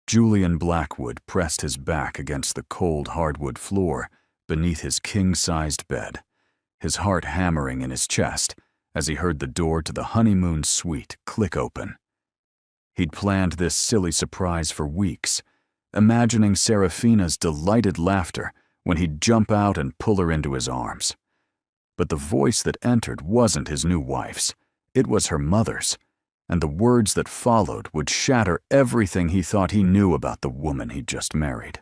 Julian Blackwood pressed his back against the cold hardwood floor beneath his king-sized bed, his heart hammering in his chest as he heard the door to the honeymoon suite click open. He'd planned this silly surprise for weeks, imagining Serafina's delighted laughter when he'd jump out and pull her into his arms. But the voice that entered wasn't his new wife's, it was her mother's, and the words that followed would shatter everything he thought he knew about the woman he'd just married.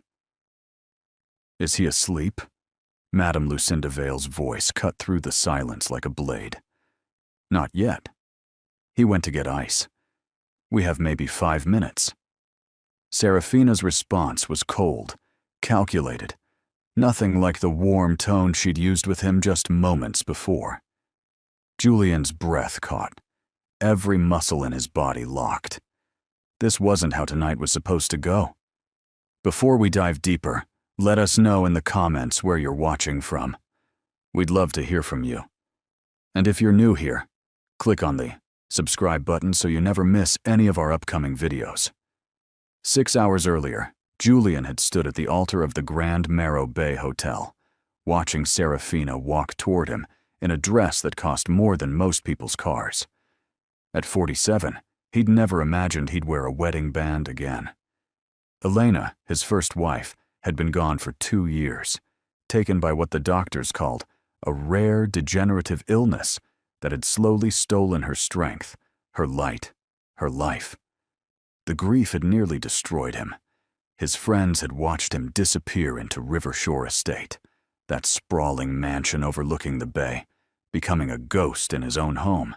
"Is he asleep?" Madame Lucinda Vale's voice cut through the silence like a blade. "Not yet. He went to get ice. We have maybe 5 minutes." Serafina's response was cold, calculated, nothing like the warm tone she'd used with him just moments before. Julian's breath caught, every muscle in his body locked. This wasn't how tonight was supposed to go. Before we dive deeper, let us know in the comments where you're watching from. We'd love to hear from you. And if you're new here, click on the subscribe button so you never miss any of our upcoming videos. 6 hours earlier, Julian had stood at the altar of the Grand Marrow Bay Hotel, watching Serafina walk toward him in a dress that cost more than most people's cars. At 47, he'd never imagined he'd wear a wedding band again. Elena, his first wife, had been gone for 2 years, taken by what the doctors called a rare degenerative illness that had slowly stolen her strength, her light, her life. The grief had nearly destroyed him. His friends had watched him disappear into Rivershore Estate, that sprawling mansion overlooking the bay, becoming a ghost in his own home.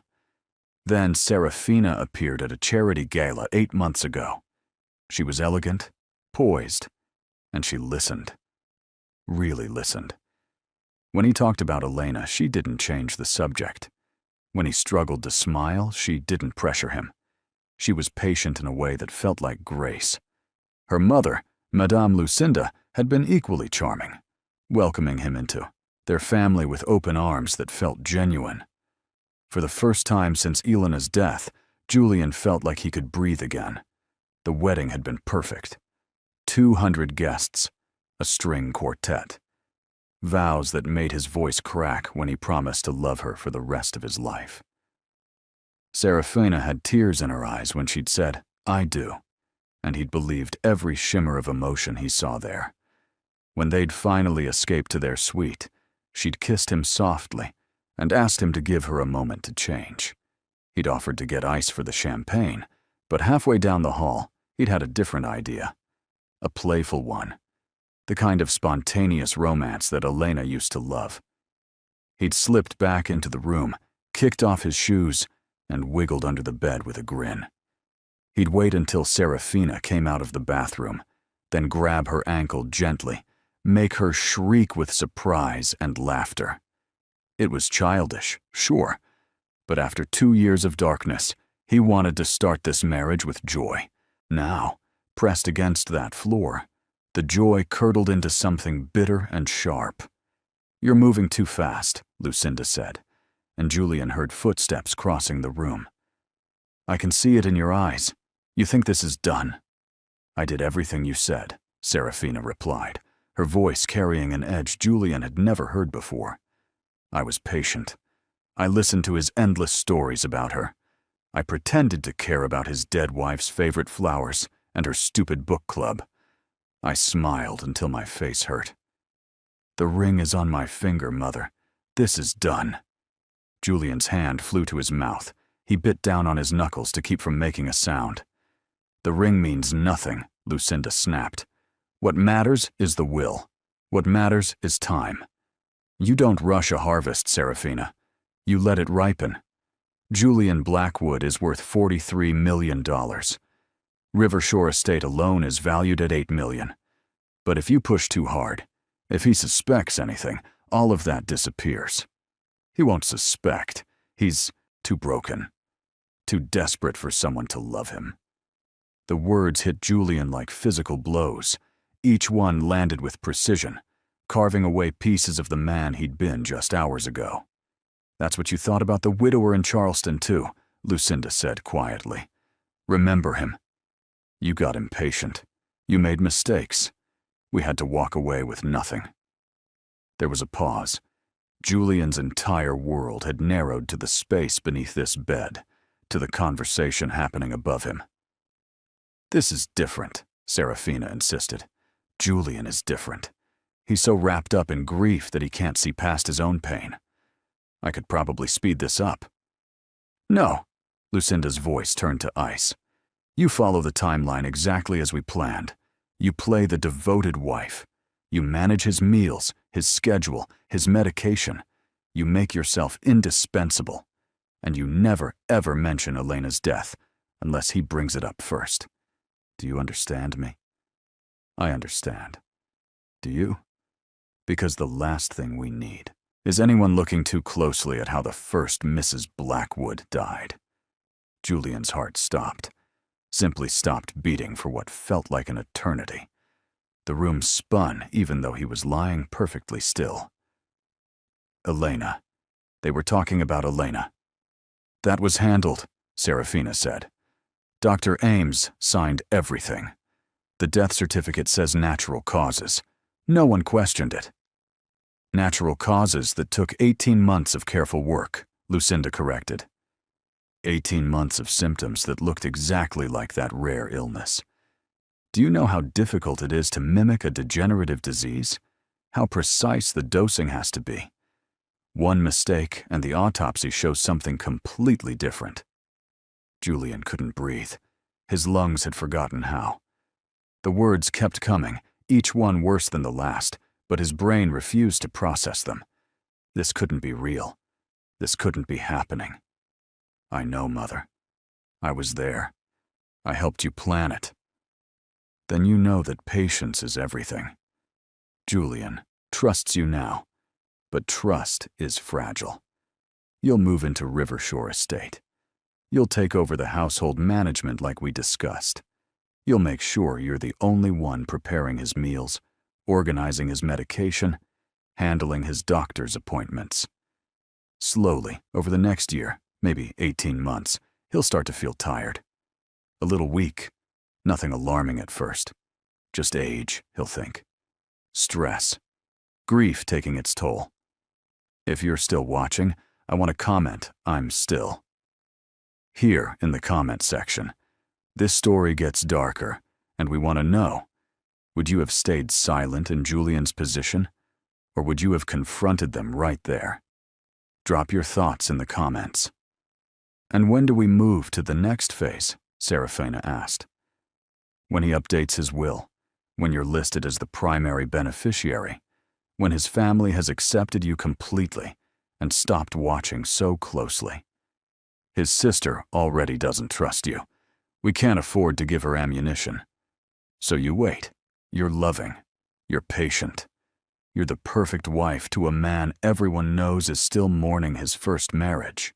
Then Serafina appeared at a charity gala 8 months ago. She was elegant, poised, and she listened. Really listened. When he talked about Elena, she didn't change the subject. When he struggled to smile, she didn't pressure him. She was patient in a way that felt like grace. Her mother, Madame Lucinda, had been equally charming, welcoming him into their family with open arms that felt genuine. For the first time since Elena's death, Julian felt like he could breathe again. The wedding had been perfect. 200 guests, a string quartet. Vows that made his voice crack when he promised to love her for the rest of his life. Serafina had tears in her eyes when she'd said, "I do," and he'd believed every shimmer of emotion he saw there. When they'd finally escaped to their suite, she'd kissed him softly and asked him to give her a moment to change. He'd offered to get ice for the champagne, but halfway down the hall, he'd had a different idea. A playful one. The kind of spontaneous romance that Elena used to love. He'd slipped back into the room, kicked off his shoes, and wiggled under the bed with a grin. He'd wait until Serafina came out of the bathroom, then grab her ankle gently, make her shriek with surprise and laughter. It was childish, sure, but after 2 years of darkness, he wanted to start this marriage with joy. Now, pressed against that floor, the joy curdled into something bitter and sharp. "You're moving too fast," Lucinda said, and Julian heard footsteps crossing the room. "I can see it in your eyes. You think this is done." "I did everything you said," Serafina replied, her voice carrying an edge Julian had never heard before. "I was patient. I listened to his endless stories about her. I pretended to care about his dead wife's favorite flowers and her stupid book club. I smiled until my face hurt. The ring is on my finger, Mother. This is done." Julian's hand flew to his mouth. He bit down on his knuckles to keep from making a sound. "The ring means nothing," Lucinda snapped. "What matters is the will. What matters is time. You don't rush a harvest, Serafina. You let it ripen. Julian Blackwood is worth $43 million. Rivershore Estate alone is valued at $8 million. But if you push too hard, if he suspects anything, all of that disappears. He won't suspect. He's too broken, too desperate for someone to love him." The words hit Julian like physical blows. Each one landed with precision, carving away pieces of the man he'd been just hours ago. "That's what you thought about the widower in Charleston, too," Lucinda said quietly. "Remember him. You got impatient. You made mistakes. We had to walk away with nothing." There was a pause. Julian's entire world had narrowed to the space beneath this bed, to the conversation happening above him. "This is different," Serafina insisted. "Julian is different. He's so wrapped up in grief that he can't see past his own pain. I could probably speed this up." "No," Lucinda's voice turned to ice. "You follow the timeline exactly as we planned. You play the devoted wife. You manage his meals, his schedule, his medication. You make yourself indispensable. And you never, ever mention Elena's death unless he brings it up first. Do you understand me?" "I understand. Do you? Because the last thing we need is anyone looking too closely at how the first Mrs. Blackwood died." Julian's heart stopped, simply stopped beating for what felt like an eternity. The room spun even though he was lying perfectly still. "Elena. They were talking about Elena." "That was handled," Serafina said. "Dr. Ames signed everything. The death certificate says natural causes. No one questioned it." "Natural causes that took 18 months of careful work," Lucinda corrected. 18 months of symptoms that looked exactly like that rare illness. Do you know how difficult it is to mimic a degenerative disease? How precise the dosing has to be? One mistake and the autopsy shows something completely different. Julian couldn't breathe. His lungs had forgotten how. The words kept coming, each one worse than the last, but his brain refused to process them. This couldn't be real. This couldn't be happening. "I know, Mother. I was there. I helped you plan it." "Then you know that patience is everything. Julian trusts you now, but trust is fragile. You'll move into Rivershore Estate. You'll take over the household management like we discussed. You'll make sure you're the only one preparing his meals, organizing his medication, handling his doctor's appointments. Slowly, over the next year, maybe 18 months, he'll start to feel tired. A little weak. Nothing alarming at first. Just age, he'll think. Stress. Grief taking its toll. If you're still watching, I want to comment, I'm still. Here in the comment section, this story gets darker, and we want to know, would you have stayed silent in Julian's position, or would you have confronted them right there? Drop your thoughts in the comments. "And when do we move to the next phase?" Serafina asked. "When he updates his will, when you're listed as the primary beneficiary, when his family has accepted you completely and stopped watching so closely. His sister already doesn't trust you. We can't afford to give her ammunition. So you wait. You're loving. You're patient. You're the perfect wife to a man everyone knows is still mourning his first marriage.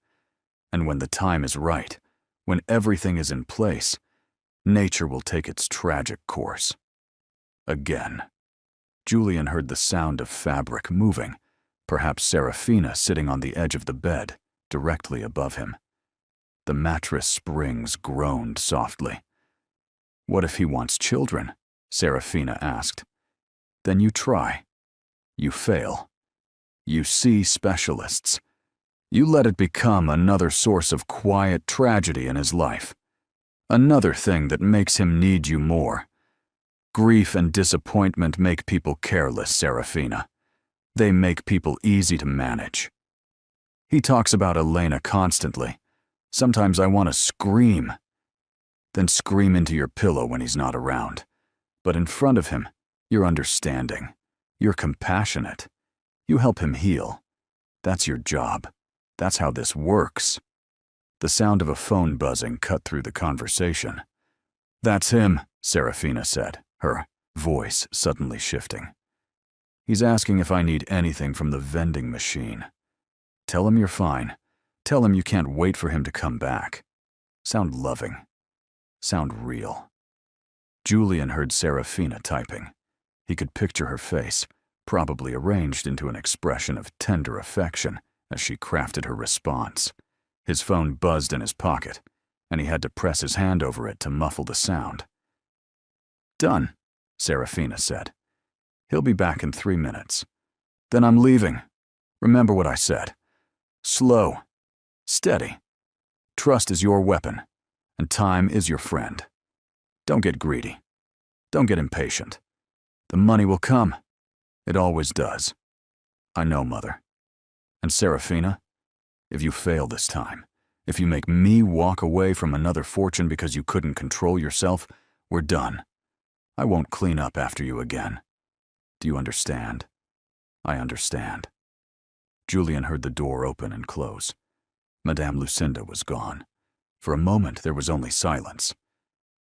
And when the time is right, when everything is in place, nature will take its tragic course." Again. Julian heard the sound of fabric moving, perhaps Serafina sitting on the edge of the bed, directly above him. The mattress springs groaned softly. "What if he wants children?" Serafina asked. "Then you try. You fail. You see specialists. You let it become another source of quiet tragedy in his life. Another thing that makes him need you more. Grief and disappointment make people careless, Serafina. They make people easy to manage. He talks about Elena constantly. Sometimes I want to scream. Then scream into your pillow when he's not around. But in front of him, you're understanding. You're compassionate. You help him heal. That's your job. That's how this works." The sound of a phone buzzing cut through the conversation. "That's him," Serafina said, her voice suddenly shifting. "He's asking if I need anything from the vending machine. Tell him you're fine. Tell him you can't wait for him to come back. Sound loving. Sound real." Julian heard Serafina typing. He could picture her face, probably arranged into an expression of tender affection, as she crafted her response. His phone buzzed in his pocket, and he had to press his hand over it to muffle the sound. "Done," Serafina said. "He'll be back in 3 minutes. Then I'm leaving. Remember what I said. Slow. Steady. Trust is your weapon, and time is your friend. Don't get greedy. Don't get impatient. The money will come. It always does. I know, Mother. And Serafina, if you fail this time, if you make me walk away from another fortune because you couldn't control yourself, we're done. I won't clean up after you again. Do you understand?" "I understand." Julian heard the door open and close. Madame Lucinda was gone. For a moment there was only silence.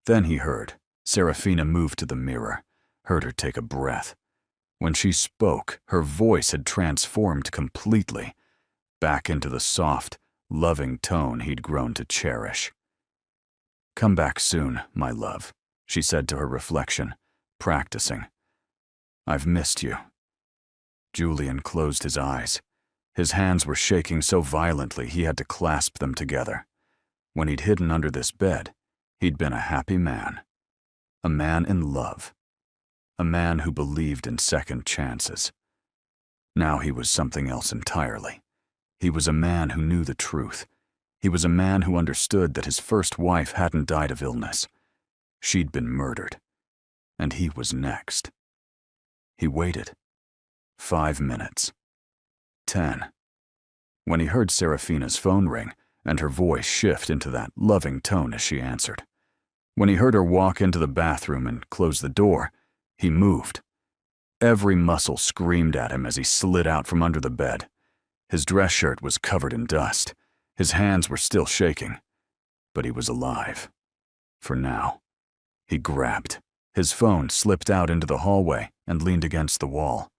Then he heard Serafina move to the mirror, heard her take a breath. When she spoke, her voice had transformed completely, back into the soft, loving tone he'd grown to cherish. "Come back soon, my love," she said to her reflection, practicing. "I've missed you." Julian closed his eyes. His hands were shaking so violently he had to clasp them together. When he'd hidden under this bed, he'd been a happy man. A man in love. A man who believed in second chances. Now he was something else entirely. He was a man who knew the truth. He was a man who understood that his first wife hadn't died of illness. She'd been murdered. And he was next. He waited. 5 minutes. 10. When he heard Serafina's phone ring and her voice shift into that loving tone as she answered. When he heard her walk into the bathroom and close the door, he moved. Every muscle screamed at him as he slid out from under the bed. His dress shirt was covered in dust. His hands were still shaking. But he was alive. For now. He grabbed. His phone slipped out into the hallway and leaned against the wall.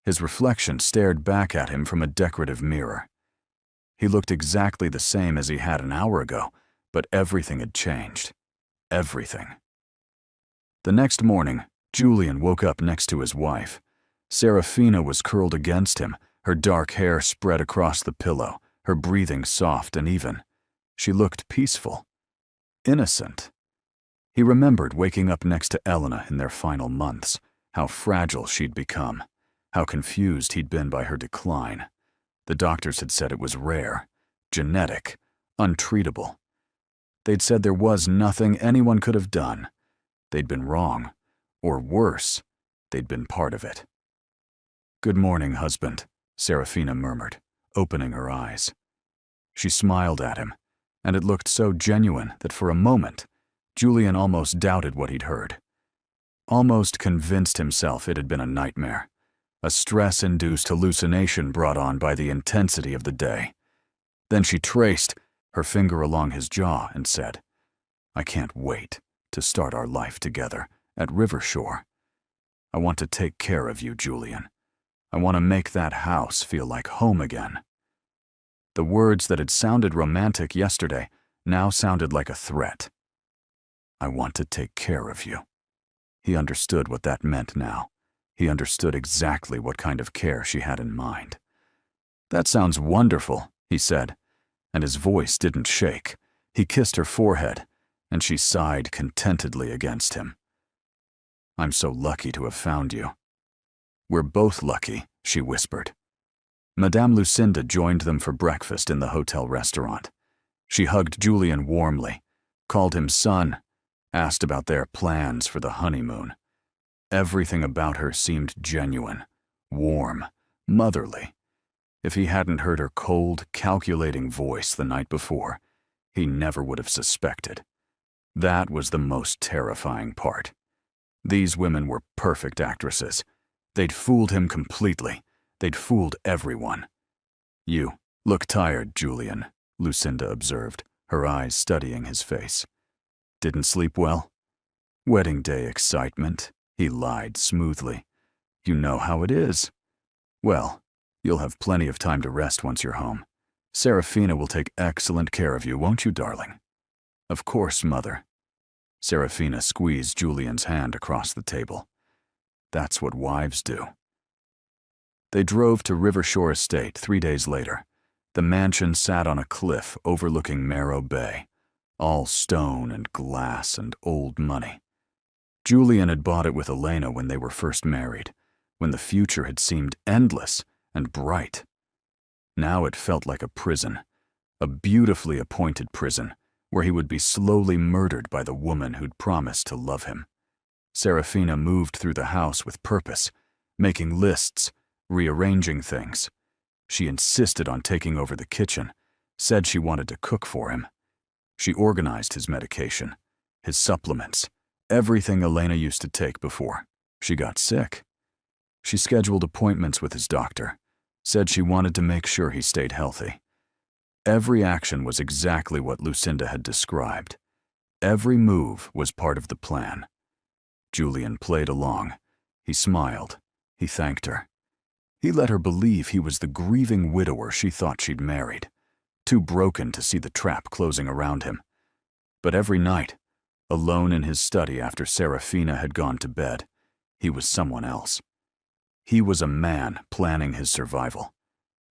His reflection stared back at him from a decorative mirror. He looked exactly the same as he had an hour ago, but everything had changed. Everything. The next morning, Julian woke up next to his wife. Serafina was curled against him, her dark hair spread across the pillow, her breathing soft and even. She looked peaceful. Innocent. He remembered waking up next to Elena in their final months, how fragile she'd become, how confused he'd been by her decline. The doctors had said it was rare, genetic, untreatable. They'd said there was nothing anyone could have done. They'd been wrong, or worse, they'd been part of it. "Good morning, husband," Serafina murmured, opening her eyes. She smiled at him, and it looked so genuine that for a moment, Julian almost doubted what he'd heard. Almost convinced himself it had been a nightmare, a stress-induced hallucination brought on by the intensity of the day. Then she traced her finger along his jaw and said, "I can't wait to start our life together at Rivershore. I want to take care of you, Julian. I want to make that house feel like home again." The words that had sounded romantic yesterday now sounded like a threat. "I want to take care of you." He understood what that meant now. He understood exactly what kind of care she had in mind. "That sounds wonderful," he said, and his voice didn't shake. He kissed her forehead, and she sighed contentedly against him. "I'm so lucky to have found you." "We're both lucky," she whispered. Madame Lucinda joined them for breakfast in the hotel restaurant. She hugged Julian warmly, called him son, asked about their plans for the honeymoon. Everything about her seemed genuine, warm, motherly. If he hadn't heard her cold, calculating voice the night before, he never would have suspected. That was the most terrifying part. These women were perfect actresses. They'd fooled him completely. They'd fooled everyone. "You look tired, Julian," Lucinda observed, her eyes studying his face. "Didn't sleep well?" "Wedding day excitement," he lied smoothly. "You know how it is." "Well, you'll have plenty of time to rest once you're home. Serafina will take excellent care of you, won't you, darling?" "Of course, Mother." Serafina squeezed Julian's hand across the table. "That's what wives do." They drove to Rivershore Estate 3 days later. The mansion sat on a cliff overlooking Marrow Bay, all stone and glass and old money. Julian had bought it with Elena when they were first married, when the future had seemed endless and bright. Now it felt like a prison, a beautifully appointed prison, where he would be slowly murdered by the woman who'd promised to love him. Serafina moved through the house with purpose, making lists, rearranging things. She insisted on taking over the kitchen, said she wanted to cook for him. She organized his medication, his supplements, everything Elena used to take before she got sick. She scheduled appointments with his doctor, said she wanted to make sure he stayed healthy. Every action was exactly what Lucinda had described. Every move was part of the plan. Julian played along. He smiled. He thanked her. He let her believe he was the grieving widower she thought she'd married, too broken to see the trap closing around him. But every night, alone in his study after Serafina had gone to bed, he was someone else. He was a man planning his survival.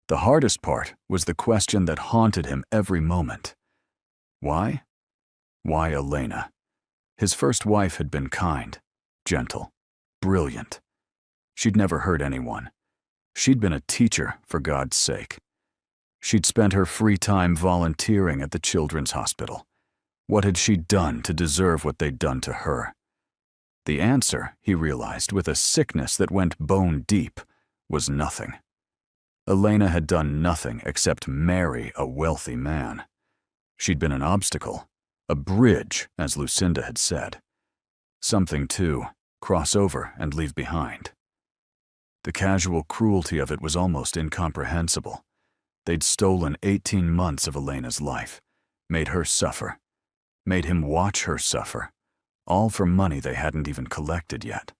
The hardest part was the question that haunted him every moment. Why? Why Elena? His first wife had been kind, gentle, brilliant. She'd never hurt anyone. She'd been a teacher, for God's sake. She'd spent her free time volunteering at the children's hospital. What had she done to deserve what they'd done to her? The answer, he realized with a sickness that went bone deep, was nothing. Elena had done nothing except marry a wealthy man. She'd been an obstacle, a bridge, as Lucinda had said. Something to cross over and leave behind. The casual cruelty of it was almost incomprehensible. They'd stolen 18 months of Elena's life, made her suffer, made him watch her suffer, all for money they hadn't even collected yet.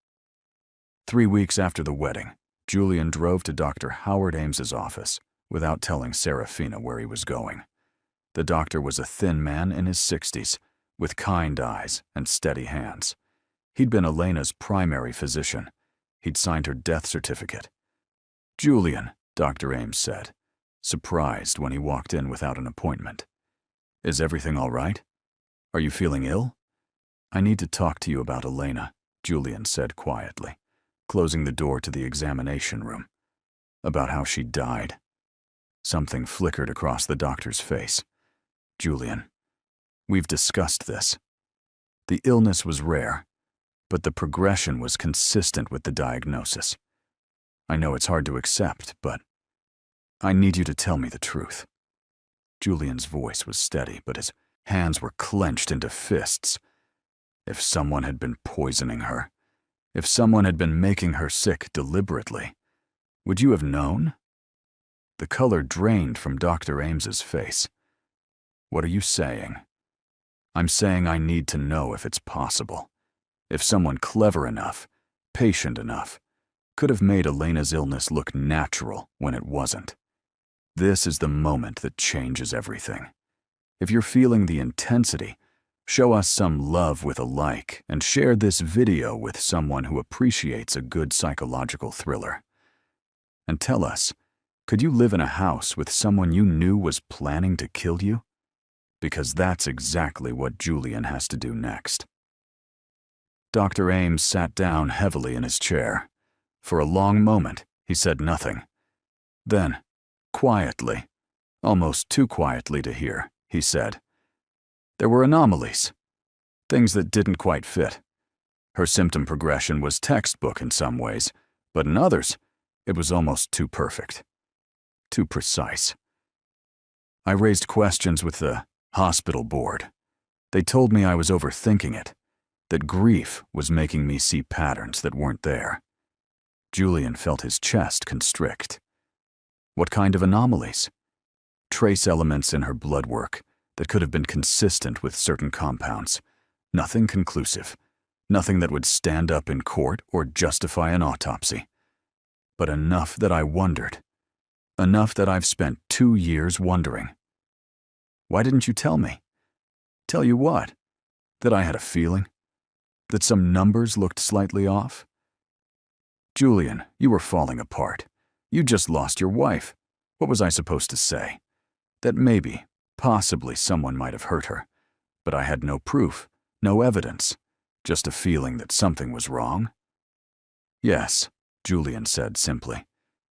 3 weeks after the wedding, Julian drove to Dr. Howard Ames's office without telling Serafina where he was going. The doctor was a thin man in his 60s, with kind eyes and steady hands. He'd been Elena's primary physician. He'd signed her death certificate. "Julian," Dr. Ames said, surprised when he walked in without an appointment. "Is everything all right? Are you feeling ill?" "I need to talk to you about Elena," Julian said quietly, closing the door to the examination room. "About how she died." Something flickered across the doctor's face. "Julian, we've discussed this. The illness was rare, but the progression was consistent with the diagnosis. I know it's hard to accept, but I need you to tell me the truth." Julian's voice was steady, but his hands were clenched into fists. If someone had been poisoning her, if someone had been making her sick deliberately, would you have known? The color drained from Dr. Ames's face. "What are you saying?" "I'm saying I need to know if it's possible. If someone clever enough, patient enough, could have made Elena's illness look natural when it wasn't. This is the moment that changes everything. If you're feeling the intensity, show us some love with a like and share this video with someone who appreciates a good psychological thriller. And tell us, could you live in a house with someone you knew was planning to kill you? Because that's exactly what Julian has to do next." Dr. Ames sat down heavily in his chair. For a long moment, he said nothing. Then, quietly, almost too quietly to hear, he said, "There were anomalies, things that didn't quite fit. Her symptom progression was textbook in some ways, but in others, it was almost too perfect, too precise. I raised questions with the hospital board. They told me I was overthinking it, that grief was making me see patterns that weren't there." Julian felt his chest constrict. "What kind of anomalies?" "Trace elements in her blood work that could have been consistent with certain compounds. Nothing conclusive. Nothing that would stand up in court or justify an autopsy. But enough that I wondered. Enough that I've spent 2 years wondering." "Why didn't you tell me?" "Tell you what? That I had a feeling? That some numbers looked slightly off?" "Julian, you were falling apart. You just lost your wife. What was I supposed to say? That maybe, possibly someone might have hurt her. But I had no proof, no evidence. Just a feeling that something was wrong? Yes, Julian said simply.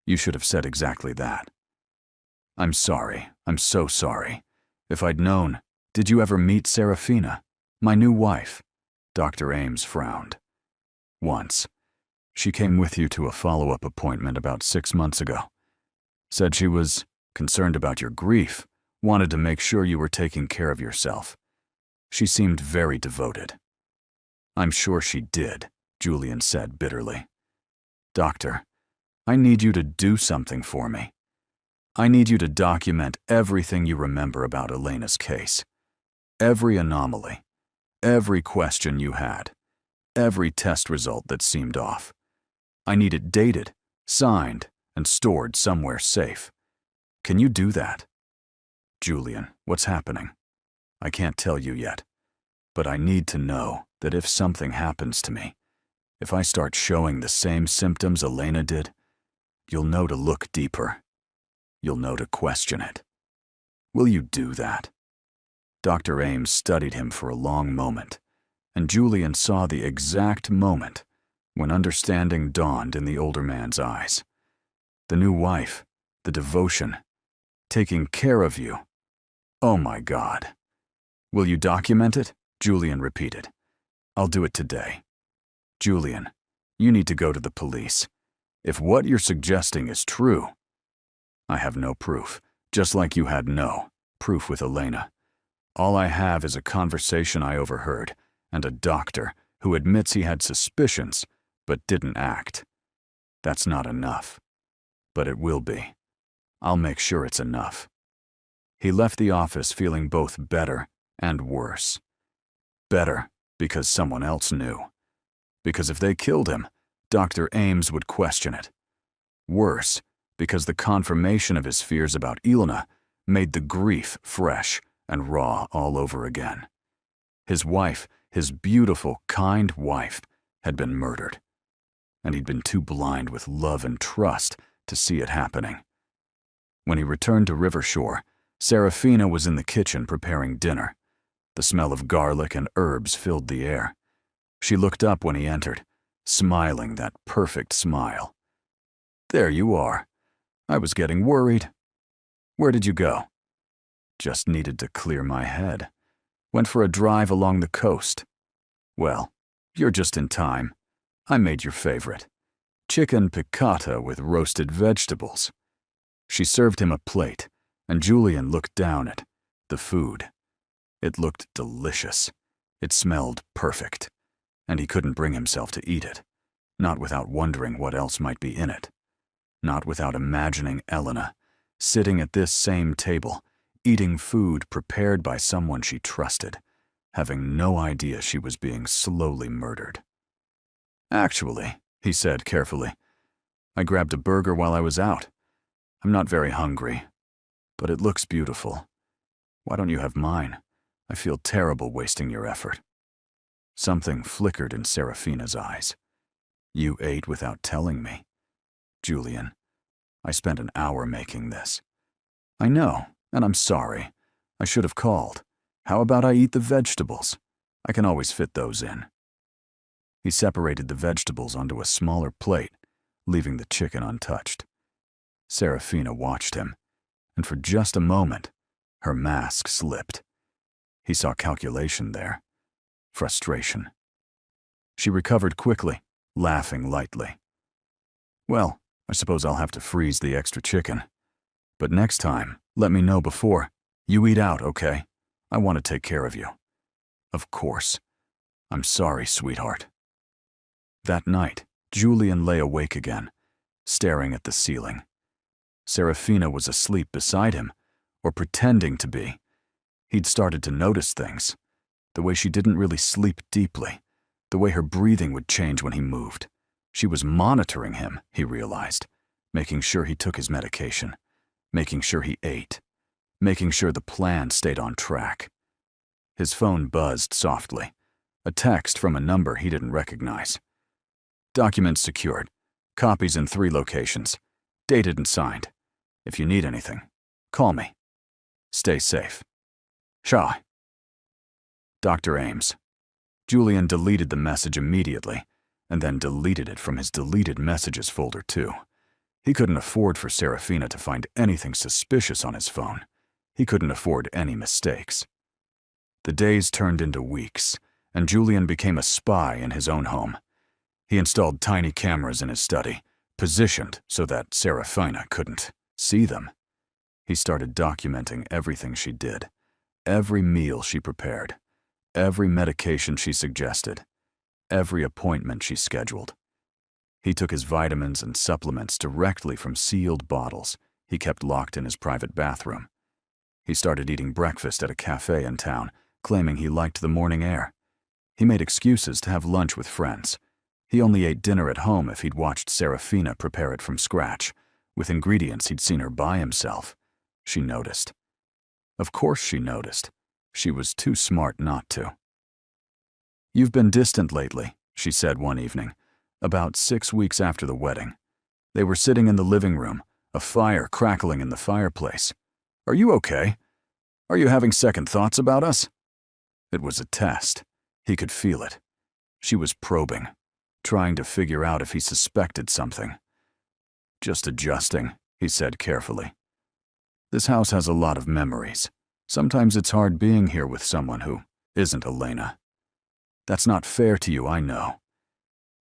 You should have said exactly that. I'm sorry. I'm so sorry. If I'd known. Did you ever meet Serafina, my new wife? Dr. Ames frowned. Once. She came with you to a follow-up appointment about 6 months ago. Said she was concerned about your grief, wanted to make sure you were taking care of yourself. She seemed very devoted. I'm sure she did, Julian said bitterly. Doctor, I need you to do something for me. I need you to document everything you remember about Elena's case. Every anomaly, every question you had, every test result that seemed off. I need it dated, signed, and stored somewhere safe. Can you do that? Julian, what's happening? I can't tell you yet, but I need to know that if something happens to me, if I start showing the same symptoms Elena did, you'll know to look deeper. You'll know to question it. Will you do that? Dr. Ames studied him for a long moment, and Julian saw the exact moment when understanding dawned in the older man's eyes. The new wife, the devotion, taking care of you. Oh my God. Will you document it? Julian repeated. I'll do it today. Julian, you need to go to the police. If what you're suggesting is true, I have no proof, just like you had no proof with Elena. All I have is a conversation I overheard and a doctor who admits he had suspicions but didn't act. That's not enough. But it will be. I'll make sure it's enough. He left the office feeling both better and worse. Better because someone else knew. Because if they killed him, Dr. Ames would question it. Worse because the confirmation of his fears about Ilona made the grief fresh and raw all over again. His wife, his beautiful, kind wife, had been murdered. And he'd been too blind with love and trust to see it happening. When he returned to Rivershore, Serafina was in the kitchen preparing dinner. The smell of garlic and herbs filled the air. She looked up when he entered, smiling that perfect smile. There you are. I was getting worried. Where did you go? Just needed to clear my head. Went for a drive along the coast. Well, you're just in time. I made your favorite. Chicken piccata with roasted vegetables. She served him a plate, and Julian looked down at the food. It looked delicious. It smelled perfect, and he couldn't bring himself to eat it, not without wondering what else might be in it. Not without imagining Elena, sitting at this same table, eating food prepared by someone she trusted, having no idea she was being slowly murdered. Actually, he said carefully, I grabbed a burger while I was out. I'm not very hungry, but it looks beautiful. Why don't you have mine? I feel terrible wasting your effort. Something flickered in Serafina's eyes. You ate without telling me. Julian, I spent an hour making this. I know, and I'm sorry. I should have called. How about I eat the vegetables? I can always fit those in. He separated the vegetables onto a smaller plate, leaving the chicken untouched. Serafina watched him, and for just a moment, her mask slipped. He saw calculation there. Frustration. She recovered quickly, laughing lightly. Well, I suppose I'll have to freeze the extra chicken. But next time, let me know before. You eat out, okay? I want to take care of you. Of course. I'm sorry, sweetheart. That night, Julian lay awake again, staring at the ceiling. Serafina was asleep beside him, or pretending to be. He'd started to notice things. The way she didn't really sleep deeply. The way her breathing would change when he moved. She was monitoring him, he realized, making sure he took his medication, making sure he ate, making sure the plan stayed on track. His phone buzzed softly, a text from a number he didn't recognize. Documents secured, copies in 3 locations, dated and signed. If you need anything, call me. Stay safe. Shaw. Dr. Ames. Julian deleted the message immediately, and then deleted it from his deleted messages folder too. He couldn't afford for Serafina to find anything suspicious on his phone. He couldn't afford any mistakes. The days turned into weeks, and Julian became a spy in his own home. He installed tiny cameras in his study, positioned so that Serafina couldn't see them. He started documenting everything she did, every meal she prepared, every medication she suggested, every appointment she scheduled. He took his vitamins and supplements directly from sealed bottles he kept locked in his private bathroom. He started eating breakfast at a cafe in town, claiming he liked the morning air. He made excuses to have lunch with friends. He only ate dinner at home if he'd watched Serafina prepare it from scratch, with ingredients he'd seen her buy himself. She noticed. Of course she noticed. She was too smart not to. "You've been distant lately," she said one evening, about 6 weeks after the wedding. They were sitting in the living room, a fire crackling in the fireplace. "Are you okay? Are you having second thoughts about us?" It was a test. He could feel it. She was probing, trying to figure out if he suspected something. "Just adjusting," he said carefully. "This house has a lot of memories. Sometimes it's hard being here with someone who isn't Elena. That's not fair to you, I know.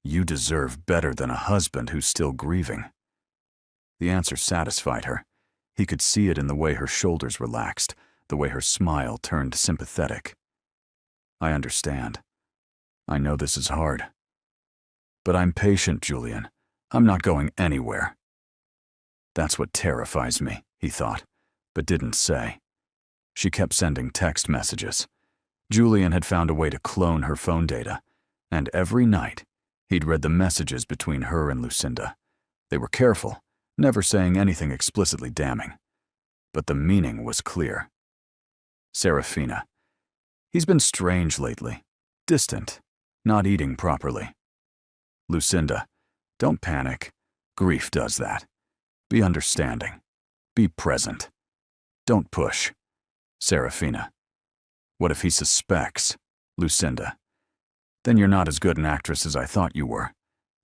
You deserve better than a husband who's still grieving." The answer satisfied her. He could see it in the way her shoulders relaxed, the way her smile turned sympathetic. "I understand. I know this is hard. But I'm patient, Julian. I'm not going anywhere." That's what terrifies me, he thought, but didn't say. She kept sending text messages. Julian had found a way to clone her phone data, and every night, he'd read the messages between her and Lucinda. They were careful, never saying anything explicitly damning. But the meaning was clear. Serafina. He's been strange lately. Distant. Not eating properly. Lucinda. Don't panic. Grief does that. Be understanding. Be present. Don't push. Serafina. What if he suspects? Lucinda. Then you're not as good an actress as I thought you were.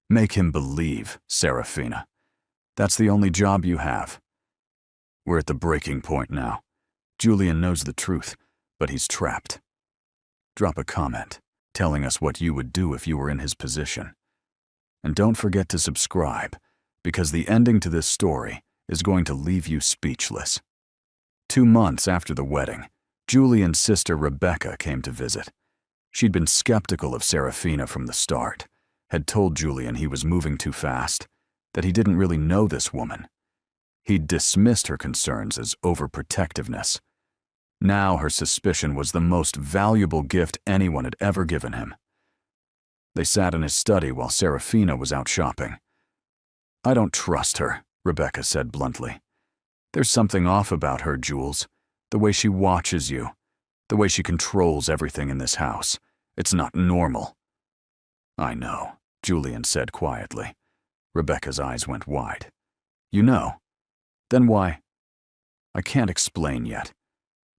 Make him believe, Serafina. That's the only job you have. We're at the breaking point now. Julian knows the truth, but he's trapped. Drop a comment, telling us what you would do if you were in his position. And don't forget to subscribe, because the ending to this story is going to leave you speechless. 2 months after the wedding, Julian's sister Rebecca came to visit. She'd been skeptical of Serafina from the start, had told Julian he was moving too fast, that he didn't really know this woman. He'd dismissed her concerns as overprotectiveness. Now her suspicion was the most valuable gift anyone had ever given him. They sat in his study while Serafina was out shopping. "I don't trust her," Rebecca said bluntly. "There's something off about her, Jules. The way she watches you. The way she controls everything in this house. It's not normal." "I know," Julian said quietly. Rebecca's eyes went wide. "You know? Then why?" "I can't explain yet.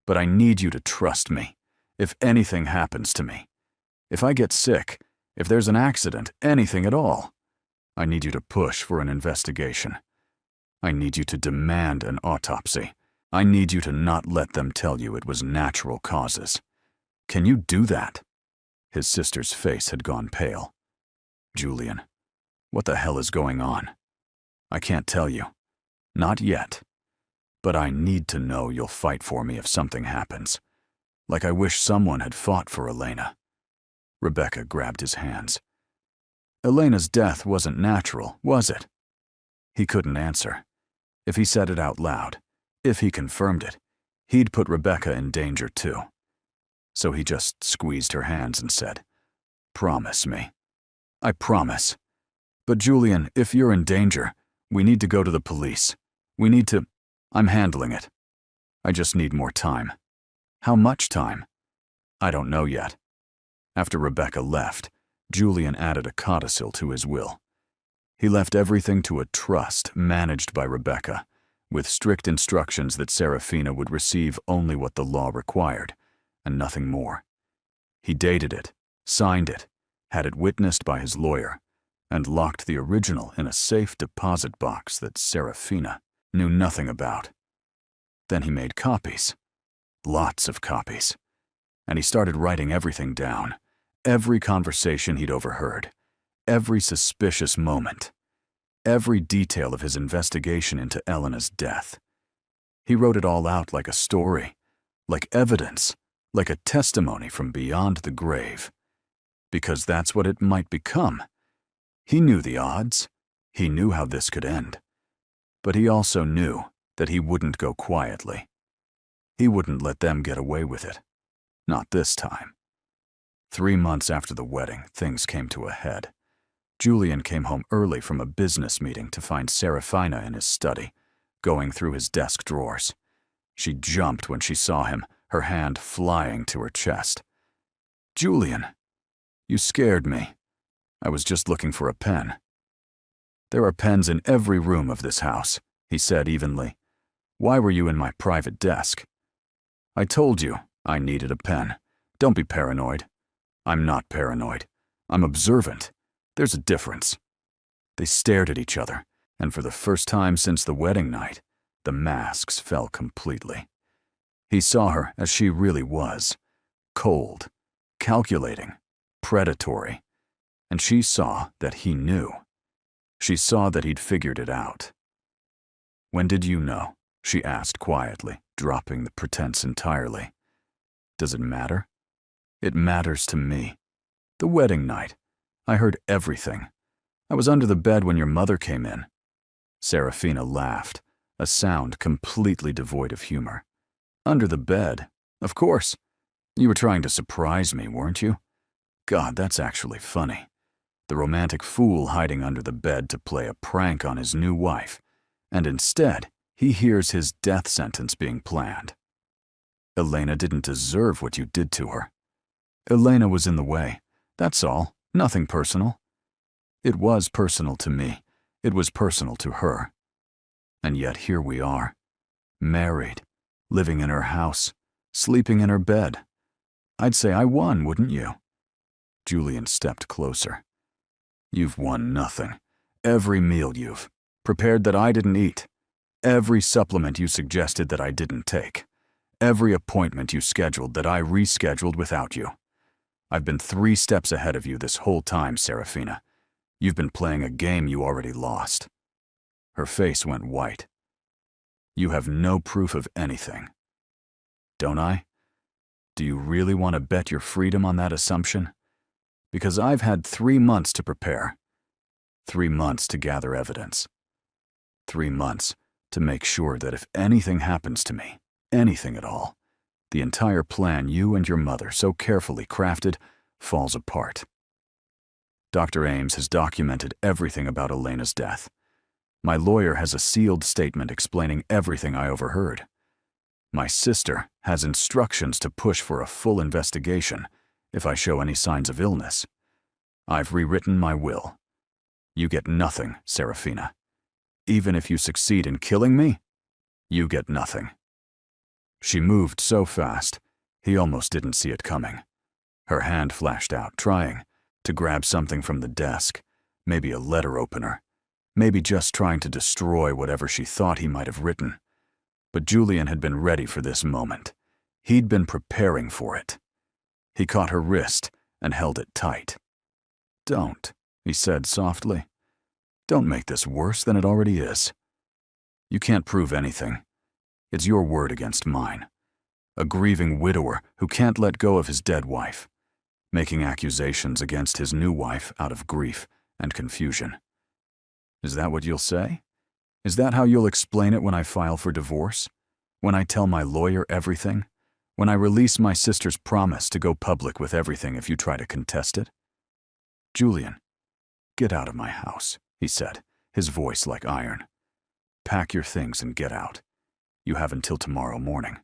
But I need you to trust me. If anything happens to me. If I get sick, if there's an accident, anything at all. I need you to push for an investigation. I need you to demand an autopsy. I need you to not let them tell you it was natural causes. Can you do that?" His sister's face had gone pale. "Julian, what the hell is going on? I can't tell you. Not yet. But I need to know you'll fight for me if something happens. Like I wish someone had fought for Elena." Rebecca grabbed his hands. "Elena's death wasn't natural, was it?" He couldn't answer. If he said it out loud, if he confirmed it, he'd put Rebecca in danger too. So he just squeezed her hands and said, "Promise me." "I promise. But Julian, if you're in danger, we need to go to the police. We need to... I'm handling it. I just need more time." "How much time?" "I don't know yet." After Rebecca left, Julian added a codicil to his will. He left everything to a trust managed by Rebecca, with strict instructions that Serafina would receive only what the law required, and nothing more. He dated it, signed it, had it witnessed by his lawyer, and locked the original in a safe deposit box that Serafina knew nothing about. Then he made copies. Lots of copies. And he started writing everything down. Every conversation he'd overheard. Every suspicious moment. Every detail of his investigation into Elena's death. He wrote it all out like a story, like evidence, like a testimony from beyond the grave. Because that's what it might become. He knew the odds. He knew how this could end. But he also knew that he wouldn't go quietly. He wouldn't let them get away with it. Not this time. 3 months after the wedding, things came to a head. Julian came home early from a business meeting to find Serafina in his study, going through his desk drawers. She jumped when she saw him, her hand flying to her chest. "Julian, you scared me. I was just looking for a pen." "There are pens in every room of this house," he said evenly. "Why were you in my private desk?" "I told you I needed a pen. Don't be paranoid." "I'm not paranoid. I'm observant. There's a difference." They stared at each other, and for the first time since the wedding night, the masks fell completely. He saw her as she really was, cold, calculating, predatory, and she saw that he knew. She saw that he'd figured it out. "When did you know?" she asked quietly, dropping the pretense entirely. "Does it matter?" "It matters to me. The wedding night. I heard everything. I was under the bed when your mother came in." Serafina laughed, a sound completely devoid of humor. "Under the bed? Of course. You were trying to surprise me, weren't you? God, that's actually funny. The romantic fool hiding under the bed to play a prank on his new wife, and instead, he hears his death sentence being planned. Elena didn't deserve what you did to her. Elena was in the way. That's all. Nothing personal." "It was personal to me. It was personal to her. And yet here we are, married, living in her house, sleeping in her bed. I'd say I won, wouldn't you?" Julian stepped closer. "You've won nothing. Every meal you've prepared that I didn't eat. Every supplement you suggested that I didn't take. Every appointment you scheduled that I rescheduled without you. I've been 3 steps ahead of you this whole time, Serafina. You've been playing a game you already lost." Her face went white. "You have no proof of anything." "Don't I? Do you really want to bet your freedom on that assumption? Because I've had 3 months to prepare. 3 months to gather evidence. 3 months to make sure that if anything happens to me, anything at all, the entire plan you and your mother so carefully crafted falls apart. Dr. Ames has documented everything about Elena's death. My lawyer has a sealed statement explaining everything I overheard. My sister has instructions to push for a full investigation if I show any signs of illness. I've rewritten my will. You get nothing, Serafina. Even if you succeed in killing me, you get nothing." She moved so fast, he almost didn't see it coming. Her hand flashed out, trying to grab something from the desk, maybe a letter opener, maybe just trying to destroy whatever she thought he might have written. But Julian had been ready for this moment. He'd been preparing for it. He caught her wrist and held it tight. "Don't," he said softly. "Don't make this worse than it already is. You can't prove anything. It's your word against mine. A grieving widower who can't let go of his dead wife, making accusations against his new wife out of grief and confusion. Is that what you'll say? Is that how you'll explain it when I file for divorce? When I tell my lawyer everything? When I release my sister's promise to go public with everything if you try to contest it?" "Julian, get out of my house," he said, his voice like iron. "Pack your things and get out. You have until tomorrow morning.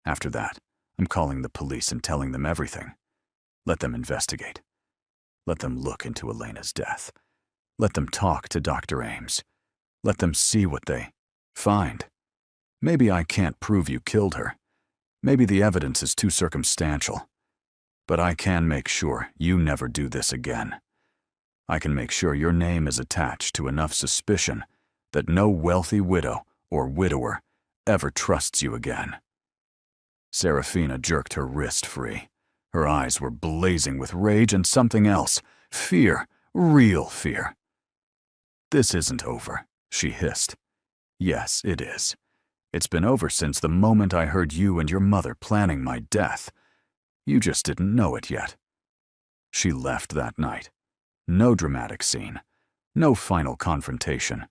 After that, I'm calling the police and telling them everything. Let them investigate. Let them look into Elena's death. Let them talk to Dr. Ames. Let them see what they find. Maybe I can't prove you killed her. Maybe the evidence is too circumstantial. but I can make sure you never do this again. I can make sure your name is attached to enough suspicion that no wealthy widow or widower ever trusts you again." Serafina jerked her wrist free. Her eyes were blazing with rage and something else. Fear. Real fear. "This isn't over," she hissed. "Yes, it is. It's been over since the moment I heard you and your mother planning my death. You just didn't know it yet." She left that night. No dramatic scene. No final confrontation.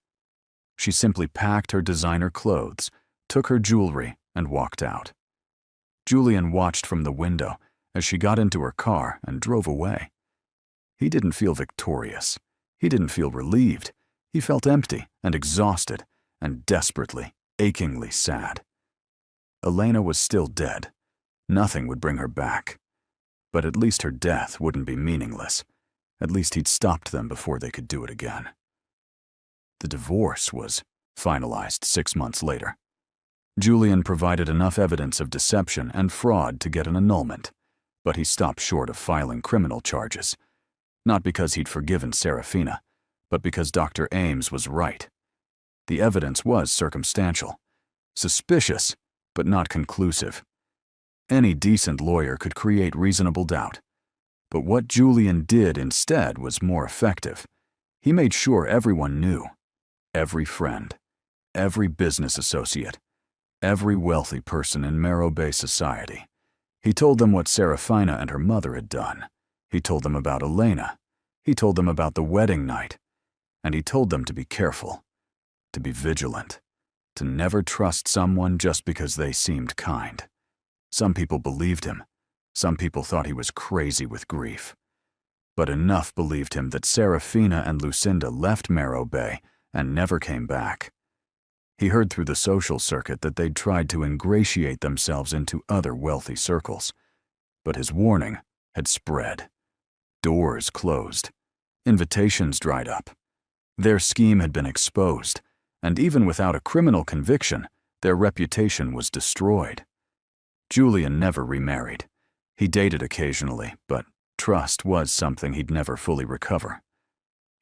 She simply packed her designer clothes, took her jewelry, and walked out. Julian watched from the window as she got into her car and drove away. He didn't feel victorious. He didn't feel relieved. He felt empty and exhausted and desperately, achingly sad. Elena was still dead. Nothing would bring her back. But at least her death wouldn't be meaningless. At least he'd stopped them before they could do it again. The divorce was finalized 6 months later. Julian provided enough evidence of deception and fraud to get an annulment, but he stopped short of filing criminal charges. Not because he'd forgiven Serafina, but because Dr. Ames was right. The evidence was circumstantial, suspicious, but not conclusive. Any decent lawyer could create reasonable doubt. But what Julian did instead was more effective. He made sure everyone knew. Every friend, every business associate, every wealthy person in Marrow Bay society. He told them what Serafina and her mother had done. He told them about Elena. He told them about the wedding night. And he told them to be careful, to be vigilant, to never trust someone just because they seemed kind. Some people believed him. Some people thought he was crazy with grief. But enough believed him that Serafina and Lucinda left Marrow Bay and never came back. He heard through the social circuit that they'd tried to ingratiate themselves into other wealthy circles. But his warning had spread. Doors closed. Invitations dried up. Their scheme had been exposed, and even without a criminal conviction, their reputation was destroyed. Julian never remarried. He dated occasionally, but trust was something he'd never fully recover.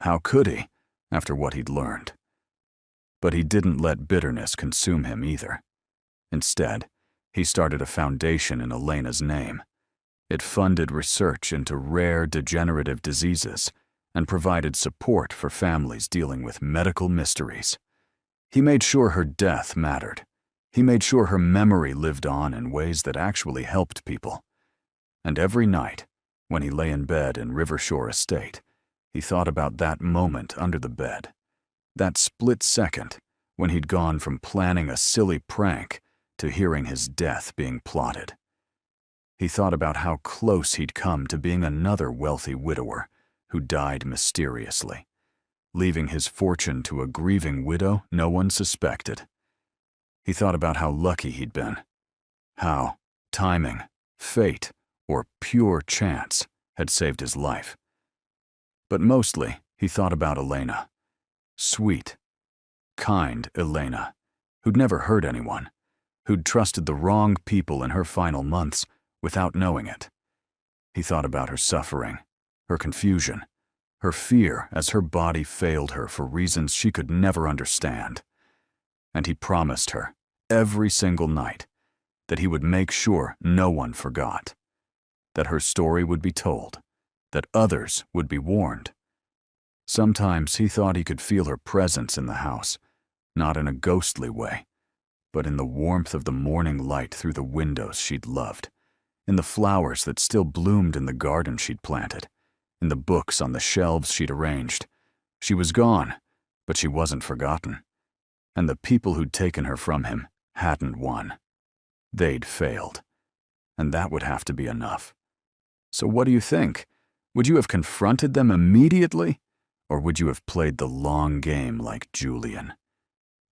How could he, after what he'd learned? But he didn't let bitterness consume him either. Instead, he started a foundation in Elena's name. It funded research into rare degenerative diseases and provided support for families dealing with medical mysteries. He made sure her death mattered. He made sure her memory lived on in ways that actually helped people. And every night, when he lay in bed in Rivershore Estate, he thought about that moment under the bed. That split second when he'd gone from planning a silly prank to hearing his death being plotted. He thought about how close he'd come to being another wealthy widower who died mysteriously, leaving his fortune to a grieving widow no one suspected. He thought about how lucky he'd been, how timing, fate, or pure chance had saved his life. But mostly, he thought about Elena. Sweet, kind Elena, who'd never hurt anyone, who'd trusted the wrong people in her final months without knowing it. He thought about her suffering, her confusion, her fear as her body failed her for reasons she could never understand. And he promised her, every single night, that he would make sure no one forgot, that her story would be told, that others would be warned. Sometimes he thought he could feel her presence in the house, not in a ghostly way, but in the warmth of the morning light through the windows she'd loved, in the flowers that still bloomed in the garden she'd planted, in the books on the shelves she'd arranged. She was gone, but she wasn't forgotten. And the people who'd taken her from him hadn't won. They'd failed. And that would have to be enough. So what do you think? Would you have confronted them immediately? Or would you have played the long game like Julian?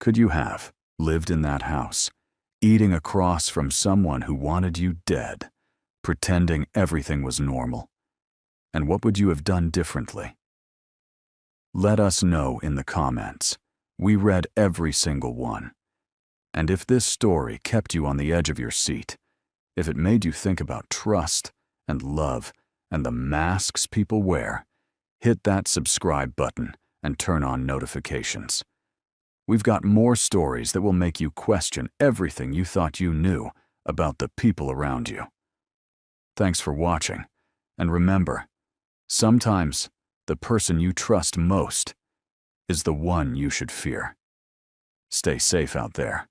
Could you have lived in that house, eating across from someone who wanted you dead, pretending everything was normal? And what would you have done differently? Let us know in the comments. We read every single one. And if this story kept you on the edge of your seat, if it made you think about trust and love and the masks people wear, hit that subscribe button and turn on notifications. We've got more stories that will make you question everything you thought you knew about the people around you. Thanks for watching, and remember, sometimes the person you trust most is the one you should fear. Stay safe out there.